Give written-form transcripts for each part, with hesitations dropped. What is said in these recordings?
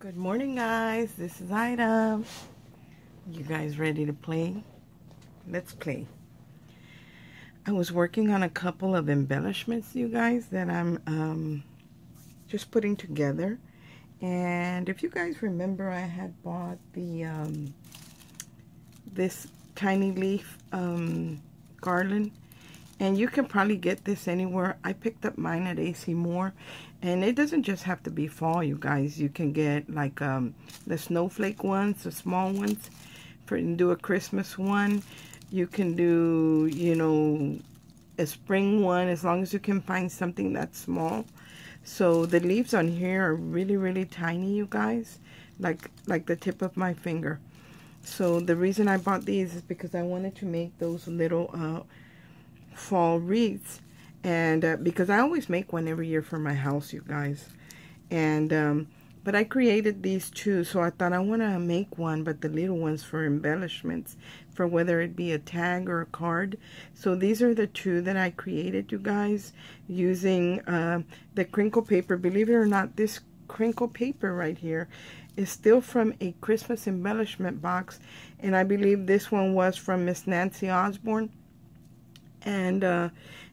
Good morning, guys. This is Ida. You guys ready to play? Let's play. I was working on a couple of embellishments, you guys, that I'm just putting together. And if you guys remember, I had bought the this tiny leaf garland. And you can probably get this anywhere. I picked up mine at AC Moore. And it doesn't just have to be fall, you guys. You can get like the snowflake ones, the small ones, and do a Christmas one. You can do, you know, a spring one, as long as you can find something that's small. So the leaves on here are really, really tiny, you guys. Like the tip of my finger. So the reason I bought these is because I wanted to make those little fall wreaths, and because I always make one every year for my house, you guys. And but I created these two, so I thought I want to make one, but the little ones for embellishments, for whether it be a tag or a card. So these are the two that I created, you guys, using the crinkle paper. Believe it or not, this crinkle paper right here is still from a Christmas embellishment box, and I believe this one was from Miss Nancy Osborne. And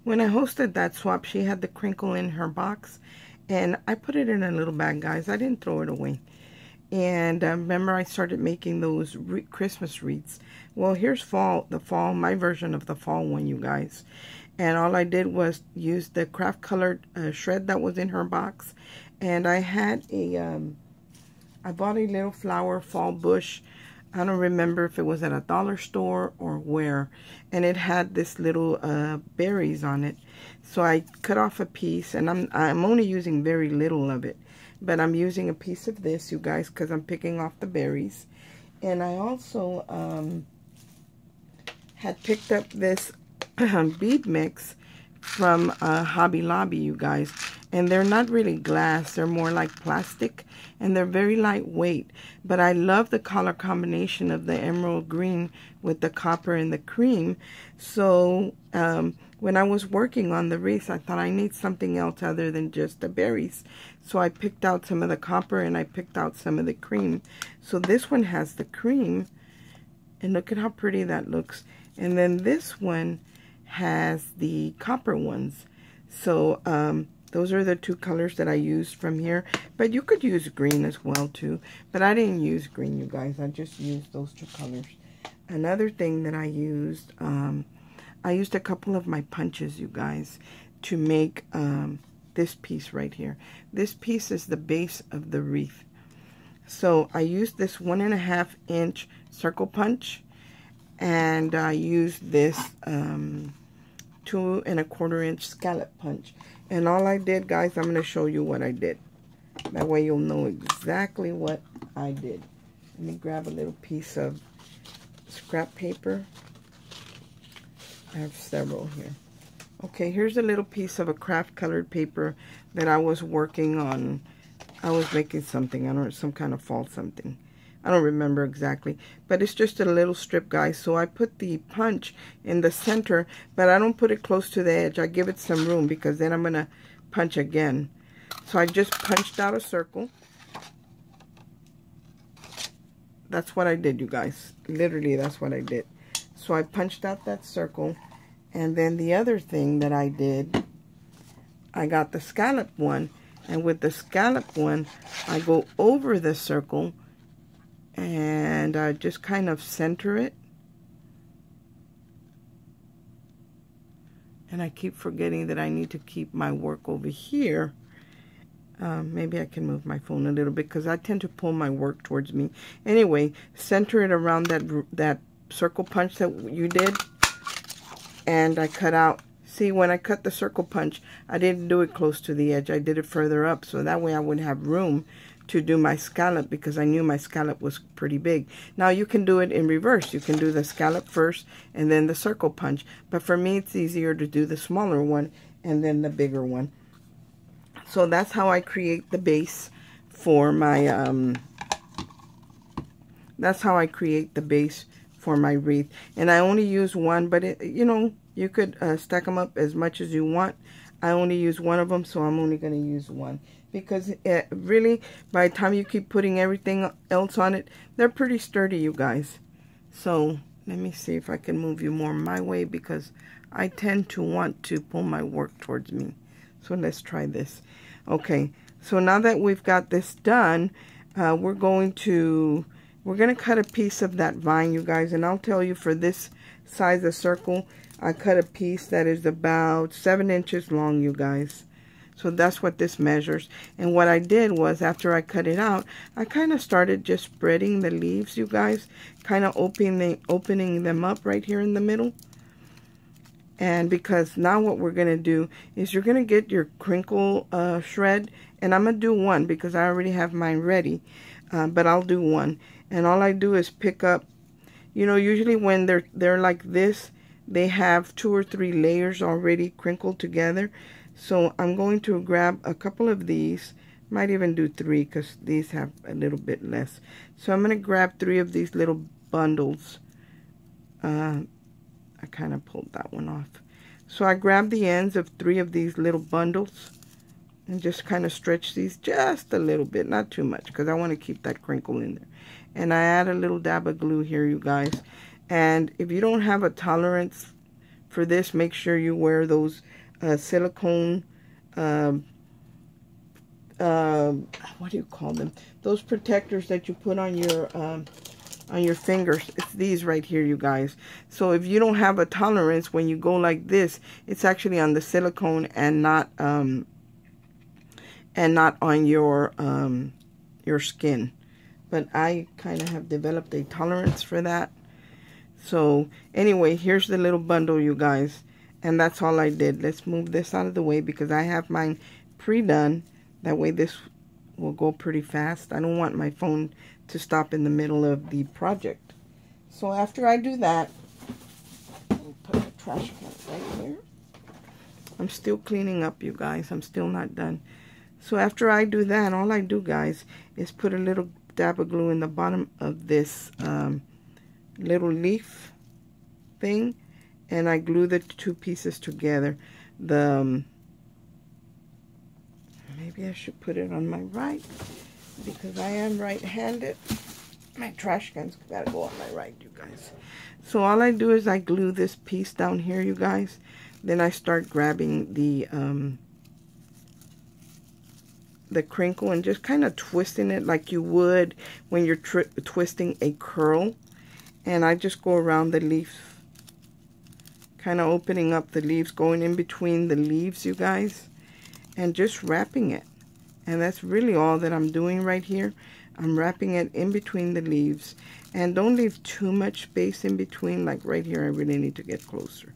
when I hosted that swap, she had the crinkle in her box. And I put it in a little bag, guys. I didn't throw it away. And remember, I started making those Christmas wreaths. Well, here's my version of the fall one, you guys. And all I did was use the craft colored shred that was in her box. And I had I bought a little flower fall bush. I don't remember if it was at a dollar store or where. And it had this little berries on it. So I cut off a piece, and I'm only using very little of it. But I'm using a piece of this, you guys, because I'm picking off the berries. And I also had picked up this bead mix from Hobby Lobby, you guys. And they're not really glass, they're more like plastic, and they're very lightweight. But I love the color combination of the emerald green with the copper and the cream. So when I was working on the wreath, I thought I need something else other than just the berries. So I picked out some of the copper and I picked out some of the cream. So this one has the cream, and look at how pretty that looks. And then this one has the copper ones. So those are the two colors that I used from here. But you could use green as well too. But I didn't use green, you guys. I just used those two colors. Another thing that I used a couple of my punches, you guys, to make this piece right here. This piece is the base of the wreath. So I used this 1.5 inch circle punch. And I used this 2¼ inch scallop punch. And all I did, guys, I'm going to show you what I did. That way you'll know exactly what I did. Let me grab a little piece of scrap paper. I have several here. Okay, here's a little piece of a craft colored paper that I was working on. I was making something. I don't know, some kind of fall something. I don't remember exactly, but it's just a little strip, guys. So I put the punch in the center, but I don't put it close to the edge. I give it some room because then I'm going to punch again. So I just punched out a circle. That's what I did, you guys. Literally, that's what I did. So I punched out that circle. And then the other thing that I did, I got the scallop one. And with the scallop one, I go over the circle. And I just kind of center it. And I keep forgetting that I need to keep my work over here. Maybe I can move my phone a little bit because I tend to pull my work towards me. Anyway, center it around that circle punch that you did. And I cut out. See, when I cut the circle punch, I didn't do it close to the edge. I did it further up. So that way I would have room to do my scallop, because I knew my scallop was pretty big. Now you can do it in reverse. You can do the scallop first and then the circle punch. But for me, it's easier to do the smaller one and then the bigger one. So that's how I create the base for my wreath. And I only use one, but you know, you could stack them up as much as you want. I only use one of them, so I'm only going to use one. because it really, by the time you keep putting everything else on it, they're pretty sturdy, you guys. So let me see if I can move you more my way, because I tend to want to pull my work towards me. So let's try this. Okay, so now that we've got this done, we're going to cut a piece of that vine, you guys. And I'll tell you, for this size of circle, I cut a piece that is about 7 inches long, you guys. So that's what this measures. And what I did was, after I cut it out, I kind of started just spreading the leaves, you guys, kind of opening them up right here in the middle. And because now what we're going to do is, you're going to get your crinkle shred, and I'm going to do one because I already have mine ready, but I'll do one. And all I do is pick up, you know, usually when they're like this, they have 2 or 3 layers already crinkled together. So I'm going to grab a couple of these, might even do 3 because these have a little bit less. So I'm going to grab 3 of these little bundles. I kind of pulled that one off. So I grab the ends of 3 of these little bundles and just kind of stretch these just a little bit, not too much, because I want to keep that crinkle in there. And I add a little dab of glue here, you guys. And if you don't have a tolerance for this, make sure you wear those silicone, what do you call them? Those protectors that you put on your fingers. It's these right here, you guys. So if you don't have a tolerance, when you go like this, it's actually on the silicone and not on your skin. But I kind of have developed a tolerance for that. So anyway, here's the little bundle, you guys. And that's all I did. Let's move this out of the way because I have mine pre-done. That way this will go pretty fast. I don't want my phone to stop in the middle of the project. So after I do that, I'll put the trash can right here. I'm still cleaning up, you guys. I'm still not done. So after I do that, all I do, guys, is put a little dab of glue in the bottom of this little leaf thing. And I glue the 2 pieces together. Maybe I should put it on my right, because I am right-handed. My trash can's gotta go on my right, you guys. So all I do is I glue this piece down here, you guys. Then I start grabbing the crinkle and just kind of twisting it like you would when you're twisting a curl. And I just go around the leaf, kind of opening up the leaves, going in between the leaves, you guys, and just wrapping it. And that's really all that I'm doing right here. I'm wrapping it in between the leaves. And don't leave too much space in between. Like right here, I really need to get closer.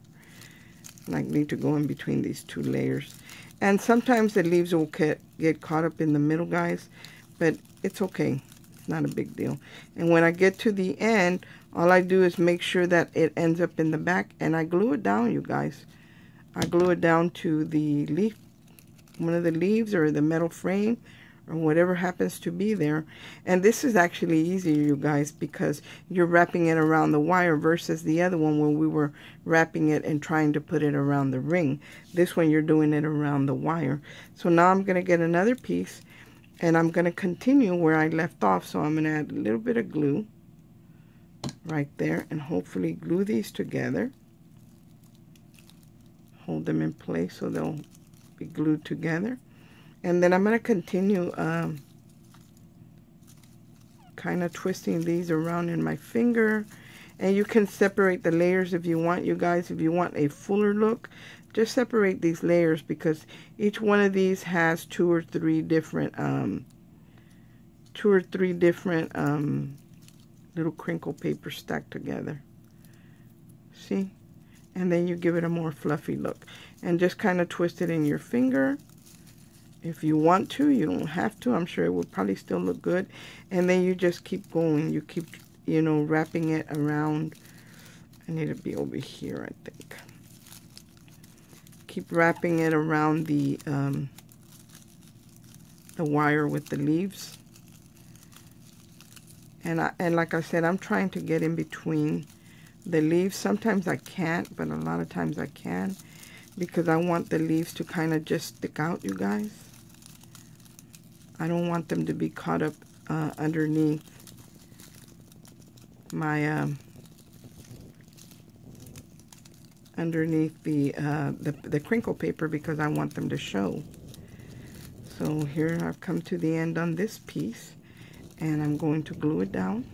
Like, need to go in between these 2 layers. And sometimes the leaves will get caught up in the middle, guys, but it's okay. It's not a big deal. And when I get to the end, all I do is make sure that it ends up in the back, and I glue it down, you guys. I glue it down to the leaf, one of the leaves, or the metal frame, or whatever happens to be there. And this is actually easier, you guys, because you're wrapping it around the wire versus the other one where we were wrapping it and trying to put it around the ring. This one, you're doing it around the wire. So now I'm going to get another piece, and I'm going to continue where I left off. So I'm going to add a little bit of glue right there, and hopefully glue these together. Hold them in place so they'll be glued together. And then I'm going to continue kind of twisting these around in my finger. And you can separate the layers if you want, you guys. If you want a fuller look, just separate these layers, because each one of these has 2 or 3 different little crinkle paper stacked together. See? And then you give it a more fluffy look. And just kind of twist it in your finger. If you want to, you don't have to. I'm sure it will probably still look good. And then you just keep going. You keep, you know, wrapping it around. I need to be over here, I think. Keep wrapping it around the wire with the leaves. And like I said, I'm trying to get in between the leaves. Sometimes I can't, but a lot of times I can, because I want the leaves to kind of just stick out, you guys. I don't want them to be caught up underneath my underneath the crinkle paper, because I want them to show. So here I've come to the end on this piece, and I'm going to glue it down.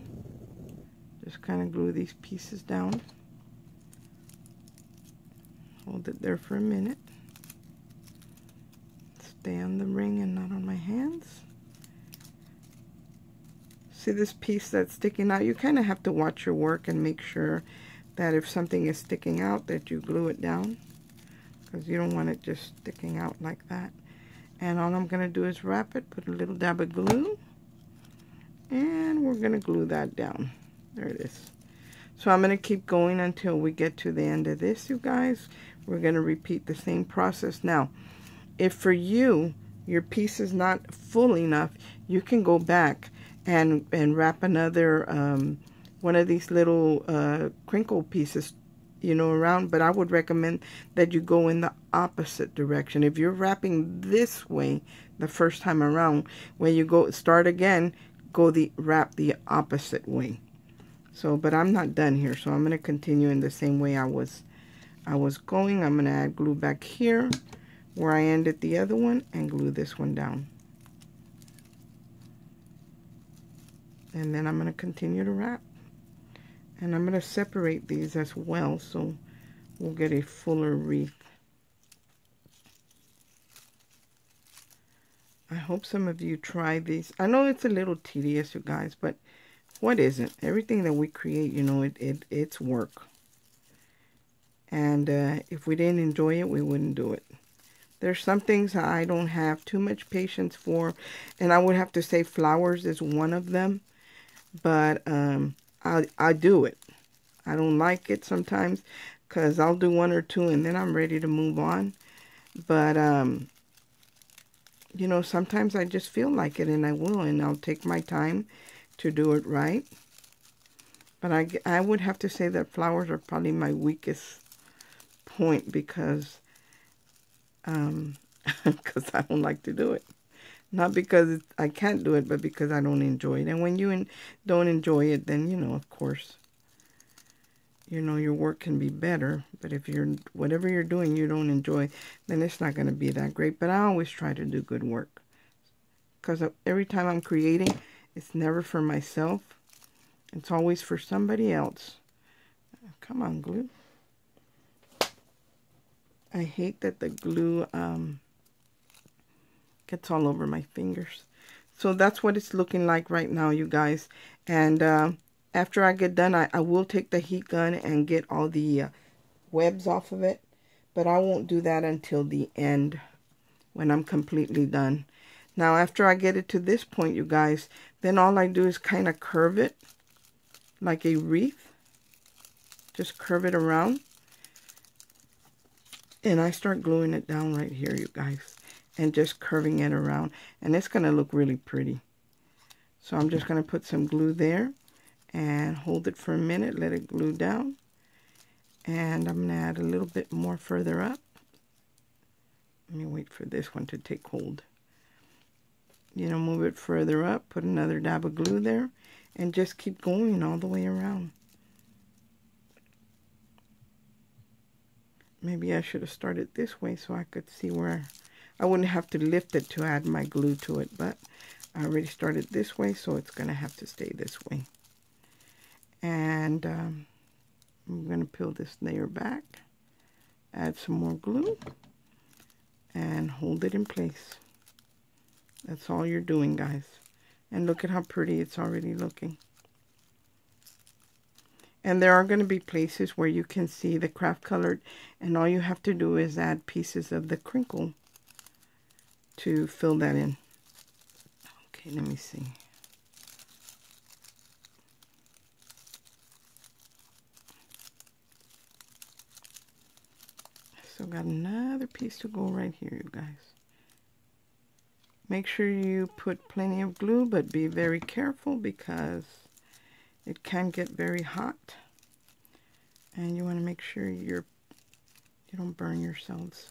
Just kind of glue these pieces down. Hold it there for a minute. Stay on the ring and not on my hands. See this piece that's sticking out? You kind of have to watch your work and make sure that if something is sticking out that you glue it down, because you don't want it just sticking out like that. And all I'm going to do is wrap it, put a little dab of glue, and we're going to glue that down. There it is. So I'm going to keep going until we get to the end of this, you guys. We're going to repeat the same process. Now, if for you, your piece is not full enough, you can go back and wrap another one of these little crinkle pieces, you know, around. But I would recommend that you go in the opposite direction. If you're wrapping this way the first time around, when you go start again, wrap the opposite way. So, but I'm not done here, so I'm going to continue in the same way I was going. I'm going to add glue back here where I ended the other one and glue this one down. And then I'm going to continue to wrap. And I'm going to separate these as well, so we'll get a fuller wreath. I hope some of you try these. I know it's a little tedious, you guys, but what isn't? Everything that we create, you know, it's work. And if we didn't enjoy it, we wouldn't do it. There's some things I don't have too much patience for, and I would have to say flowers is one of them. But I do it. I don't like it sometimes, because I'll do one or two and then I'm ready to move on. But you know, sometimes I just feel like it, and I will, and I'll take my time to do it right. But I would have to say that flowers are probably my weakest point, because because I don't like to do it. Not because I can't do it, but because I don't enjoy it. And when you don't enjoy it, then, you know, of course, you know, your work can be better. But if whatever you're doing, you don't enjoy, then it's not going to be that great. But I always try to do good work, because every time I'm creating, it's never for myself. It's always for somebody else. Come on, glue. I hate that the glue gets all over my fingers. So that's what it's looking like right now, you guys. And after I get done, I will take the heat gun and get all the webs off of it. But I won't do that until the end, when I'm completely done. Now, after I get it to this point, you guys, then all I do is kind of curve it like a wreath. Just curve it around. And I start gluing it down right here, you guys. And just curving it around. And it's going to look really pretty. So I'm just going to put some glue there. And hold it for a minute. Let it glue down. And I'm going to add a little bit more further up. Let me wait for this one to take hold. You know, move it further up. Put another dab of glue there. And just keep going all the way around. Maybe I should have started this way so I could see where I wouldn't have to lift it to add my glue to it. But I already started this way, so it's going to have to stay this way. And I'm going to peel this layer back. Add some more glue. And hold it in place. That's all you're doing, guys. And look at how pretty it's already looking. And there are going to be places where you can see the craft colored, and all you have to do is add pieces of the crinkle to fill that in. Okay, let me see. So got another piece to go right here, you guys. Make sure you put plenty of glue, but be very careful because it can get very hot. And you want to make sure you don't burn yourselves.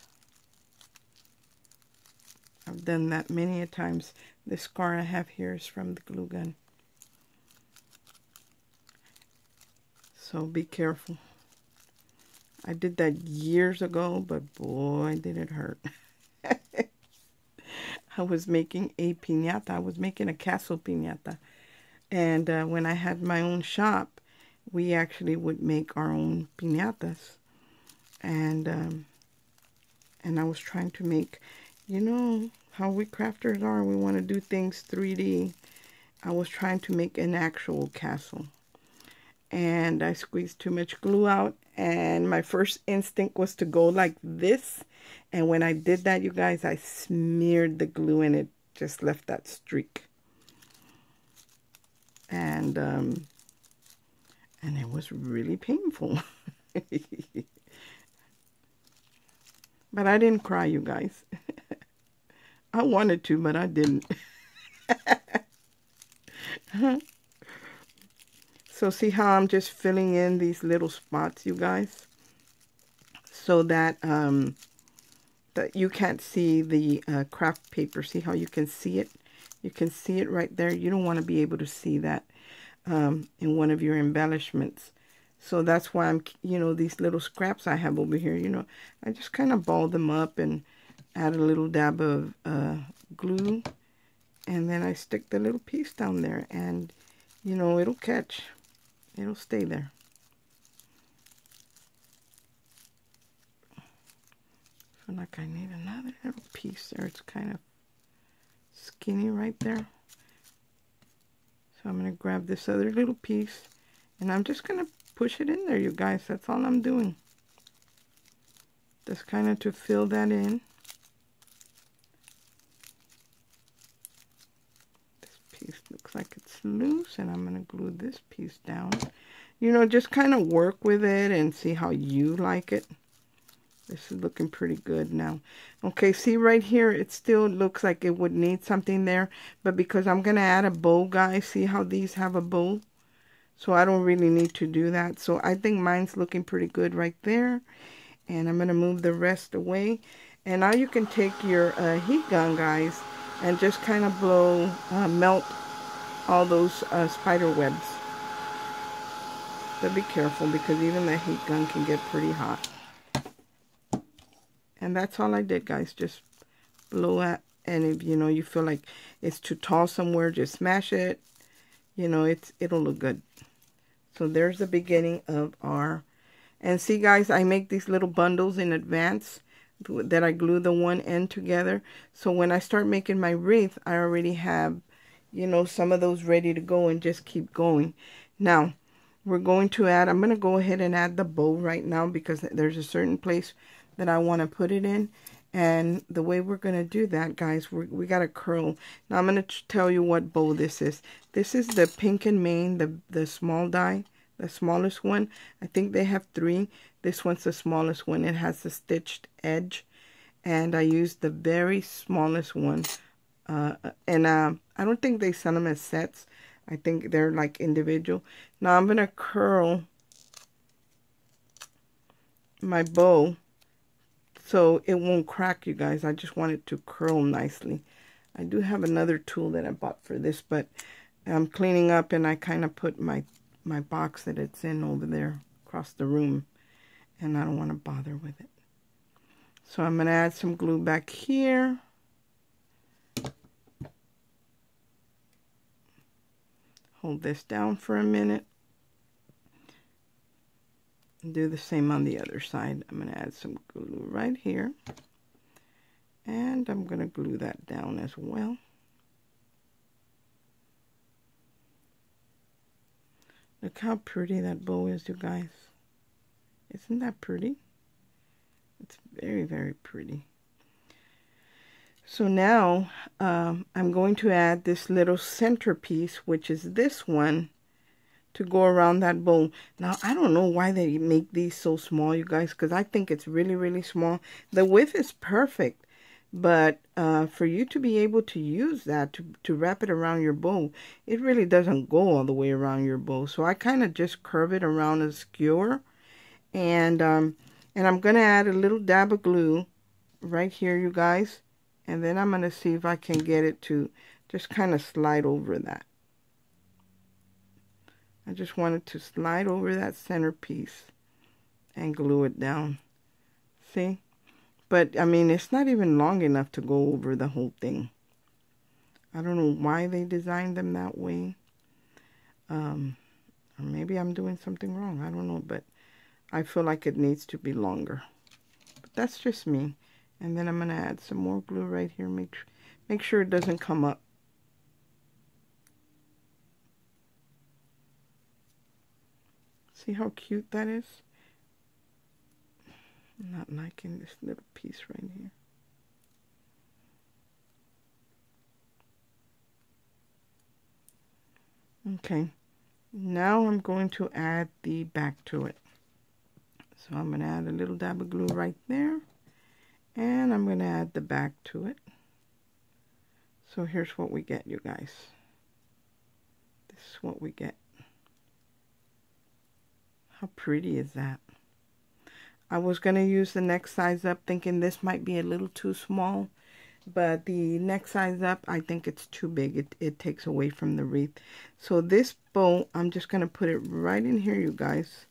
I've done that many a times. This scar I have here is from the glue gun. So be careful. I did that years ago, but boy, did it hurt. I was making a piñata. I was making a castle piñata. And when I had my own shop, we actually would make our own piñatas. And I was trying to make, you know, how we crafters are. We want to do things 3D. I was trying to make an actual castle. And I squeezed too much glue out. And my first instinct was to go like this. And when I did that, you guys, I smeared the glue and it just left that streak. And it was really painful. But I didn't cry, you guys. I wanted to, but I didn't. So see how I'm just filling in these little spots, you guys? So that that you can't see the craft paper. See how you can see it? You can see it right there. You don't want to be able to see that in one of your embellishments. So that's why I'm, you know, these little scraps I have over here, you know, I just kind of ball them up and add a little dab of glue. And then I stick the little piece down there and, you know, it'll catch. It'll stay there. I feel like I need another little piece there. It's kind of skinny right there. So I'm going to grab this other little piece and I'm just going to push it in there, you guys. That's all I'm doing. Just kind of to fill that in. This piece looks like it's loose and I'm going to glue this piece down. You know, just kind of work with it and see how you like it. This is looking pretty good now. Okay, see right here, it still looks like it would need something there. But because I'm going to add a bow, guys, see how these have a bow? So I don't really need to do that. So I think mine's looking pretty good right there. And I'm going to move the rest away. And now you can take your heat gun, guys, and just kind of blow, melt all those spider webs. But be careful because even the heat gun can get pretty hot. And that's all I did, guys. Just blow it. And if, you know, you feel like it's too tall somewhere, just smash it. You know, it'll look good. So there's the beginning of our, and see guys, I make these little bundles in advance that I glue the one end together. So when I start making my wreath, I already have, you know, some of those ready to go and just keep going. Now, we're going to add, I'm going to go ahead and add the bow right now because there's a certain place that I want to put it in. And the way we're going to do that, guys, we got to curl. Now, I'm going to tell you what bow this is. This is the Pink and Main, the small die, the smallest one. I think they have 3. This one's the smallest one. It has the stitched edge. And I used the very smallest one. I don't think they sell them as sets. I think they're like individual. Now, I'm going to curl my bow so it won't crack, you guys. I just want it to curl nicely. I do have another tool that I bought for this, but I'm cleaning up and I kind of put my box that it's in over there across the room, and I don't want to bother with it. So I'm going to add some glue back here. Hold this down for a minute. Do the same on the other side. I'm going to add some glue right here. And I'm going to glue that down as well. Look how pretty that bow is, you guys. Isn't that pretty? It's very, very pretty. So now I'm going to add this little centerpiece, which is this one, to go around that bow. Now, I don't know why they make these so small, you guys, because I think it's really, really small. The width is perfect, but for you to be able to use that, to wrap it around your bow, it really doesn't go all the way around your bow. So I kind of just curve it around a skewer, and I'm going to add a little dab of glue right here, you guys, And then I'm going to see if I can get it to just kind of slide over that. I just want it to slide over that center piece and glue it down. See? But, I mean, it's not even long enough to go over the whole thing. I don't know why they designed them that way. Or maybe I'm doing something wrong. I don't know, but I feel like it needs to be longer. But that's just me. And then I'm going to add some more glue right here. Make sure it doesn't come up. See how cute that is? I'm not liking this little piece right here. Okay, now I'm going to add the back to it. So I'm going to add a little dab of glue right there. And I'm going to add the back to it. So here's what we get, you guys. This is what we get. How pretty is that? I was going to use the next size up, thinking this might be a little too small. But the next size up, I think it's too big. It takes away from the wreath. So this bow, I'm just going to put it right in here, you guys.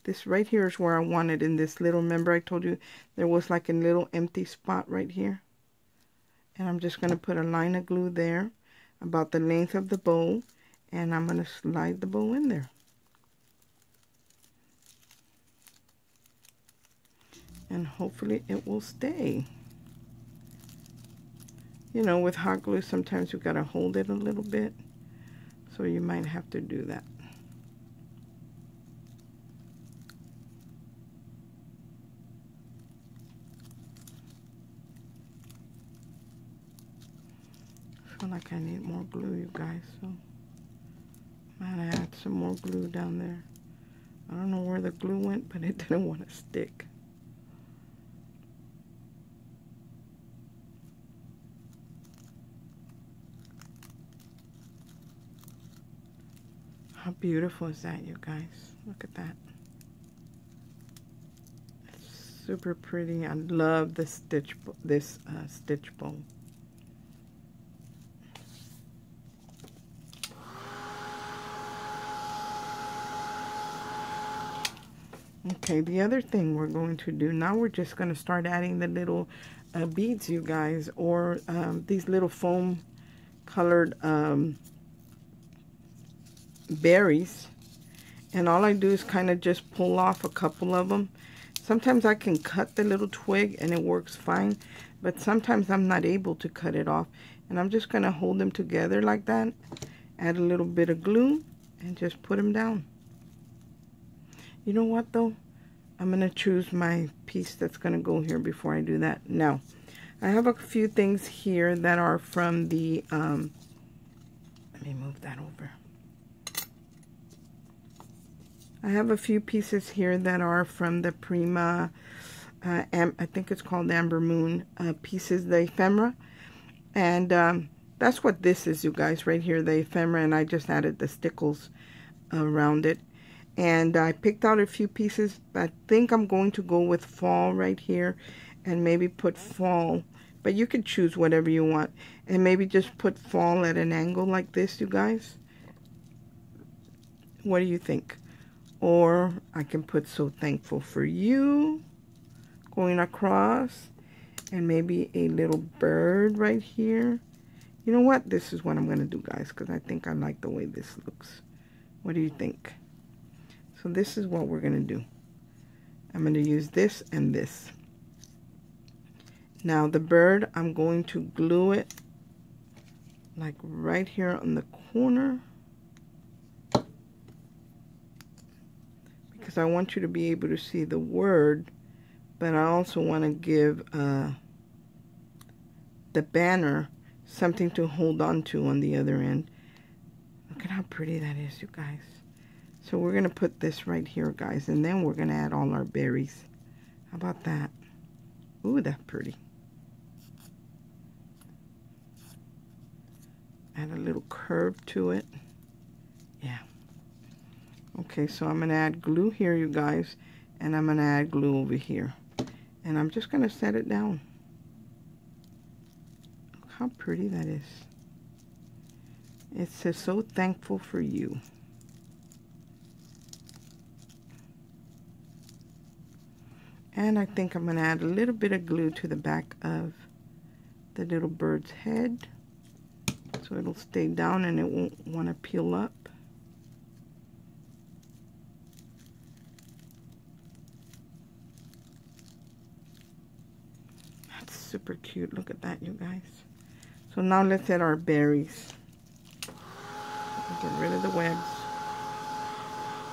This right here is where I want it, in this little, remember I told you there was like a little empty spot right here. And I'm just going to put a line of glue there, about the length of the bow. And I'm going to slide the bow in there. And hopefully it will stay. You know, with hot glue, sometimes you've got to hold it a little bit. So you might have to do that. I feel like I need more glue, you guys. So I'm going to add some more glue down there. I don't know where the glue went, but it didn't want to stick. How beautiful is that, you guys? Look at that. It's super pretty. I love this stitch bow. Okay, the other thing we're going to do now, we're just going to start adding the little beads, you guys, or these little foam colored berries. And all I do is kind of just pull off a couple of them. Sometimes I can cut the little twig and it works fine, but sometimes I'm not able to cut it off. And I'm just going to hold them together like that, add a little bit of glue, and just put them down. You know what though? I'm going to choose my piece that's going to go here before I do that. Now, I have a few things here that are from the, let me move that over. I have a few pieces here that are from the Prima, I think it's called Amber Moon pieces, the ephemera. And that's what this is, you guys, right here, the ephemera. And I just added the stickles around it. And I picked out a few pieces. I think I'm going to go with fall right here and maybe put fall. But you could choose whatever you want. And maybe just put fall at an angle like this, you guys. What do you think? Or I can put So Thankful for You going across. And maybe a little bird right here. You know what? This is what I'm going to do, guys, because I think I like the way this looks. What do you think? So this is what we're going to do. I'm going to use this and this. Now the bird, I'm going to glue it like right here on the corner. Because I want you to be able to see the word, but I also want to give the banner something to hold on to on the other end. Look at how pretty that is, you guys. So we're going to put this right here, guys, and then we're going to add all our berries. How about that? Ooh, that's pretty. Add a little curve to it. Yeah. Okay, so I'm going to add glue here, you guys, and I'm going to add glue over here. And I'm just going to set it down. How pretty that is. It says, so thankful for you. And I think I'm going to add a little bit of glue to the back of the little bird's head, so it'll stay down and it won't want to peel up. That's super cute. Look at that, you guys. So now let's add our berries. Get rid of the webs.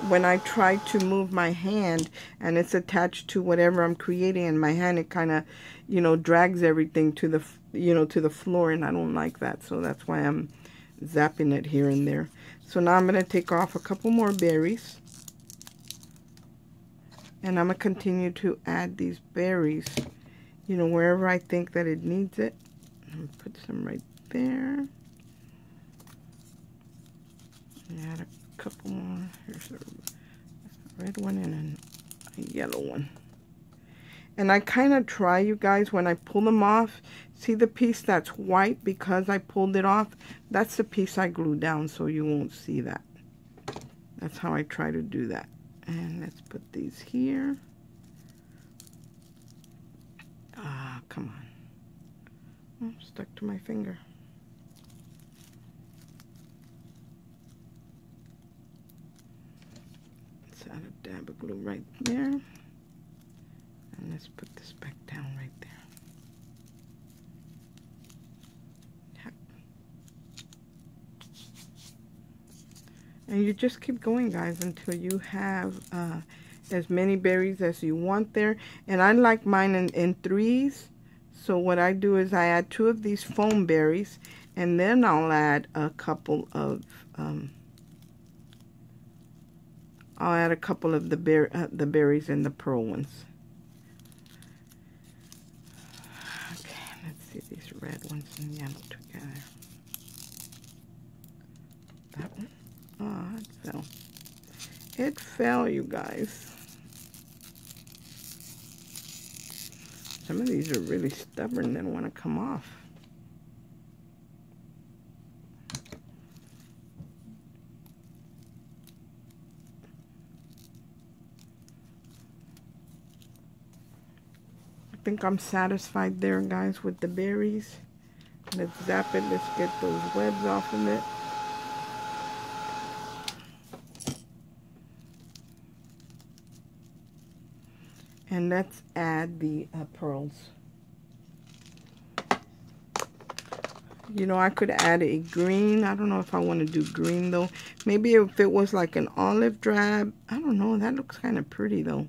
When I try to move my hand and it's attached to whatever I'm creating in my hand, it kind of, you know, drags everything to the, you know, to the floor, and I don't like that. So that's why I'm zapping it here and there. So now I'm going to take off a couple more berries. And I'm going to continue to add these berries, you know, wherever I think that it needs it. I'm going to put some right there. Add a couple more. Here's a red one and a yellow one. And I kind of try, you guys, when I pull them off, see the piece that's white because I pulled it off? That's the piece I glue down, so you won't see that. That's how I try to do that. And let's put these here. Ah, come on. Oh, stuck to my finger. Add a dab of glue right there, and let's put this back down right there. Yep. And you just keep going, guys, until you have as many berries as you want there. And I like mine in threes, so what I do is I add 2 of these foam berries, and then I'll add a couple of the berries and the pearl ones. Okay, let's see these red ones and yellow together. That one? Oh, it fell. It fell, you guys. Some of these are really stubborn. They don't want to come off. I think I'm satisfied there, guys, with the berries. Let's zap it. Let's get those webs off of it. And let's add the pearls. You know, I could add a green. I don't know if I want to do green, though. Maybe if it was like an olive drab. I don't know. That looks kind of pretty, though.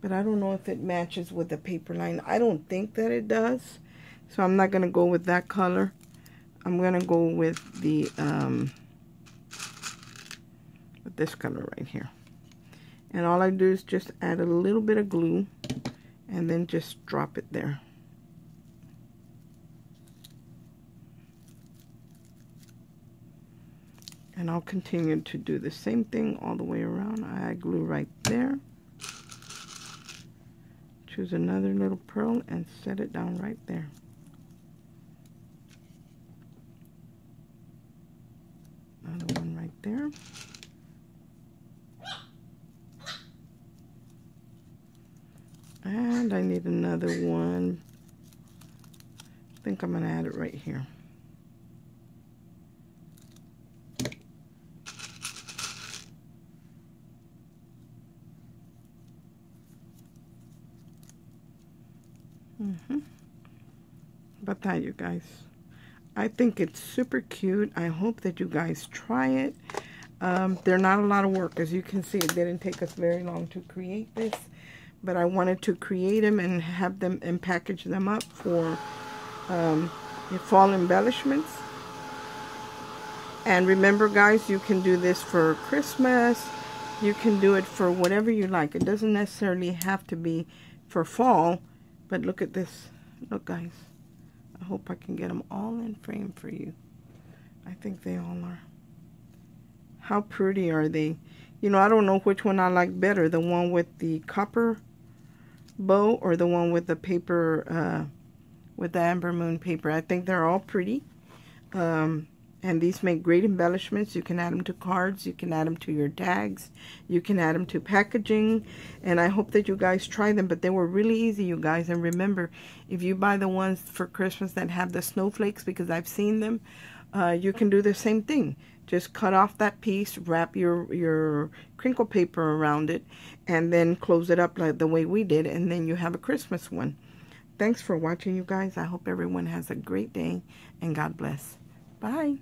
But I don't know if it matches with the paper line. I don't think that it does. So I'm not going to go with that color. I'm going to go with the with this color right here. And all I do is just add a little bit of glue and then just drop it there. And I'll continue to do the same thing all the way around. I add glue right there. Choose another little pearl and set it down right there. Another one right there. And I need another one. I think I'm going to add it right here. But that, you guys, I think it's super cute. I hope that you guys try it. They're not a lot of work. As you can see, it didn't take us very long to create this, but I wanted to create them and have them and package them up for fall embellishments. And remember, guys, you can do this for Christmas. You can do it for whatever you like. It doesn't necessarily have to be for fall. But look at this. Look, guys. I hope I can get them all in frame for you. I think they all are. How pretty are they? You know, I don't know which one I like better. The one with the copper bow or the one with the paper with the amber moon paper. I think they're all pretty. And these make great embellishments. You can add them to cards. You can add them to your tags. You can add them to packaging. And I hope that you guys try them. But they were really easy, you guys. And remember, if you buy the ones for Christmas that have the snowflakes, because I've seen them, you can do the same thing. Just cut off that piece, wrap your crinkle paper around it, and then close it up like the way we did. And then you have a Christmas one. Thanks for watching, you guys. I hope everyone has a great day. And God bless. Bye.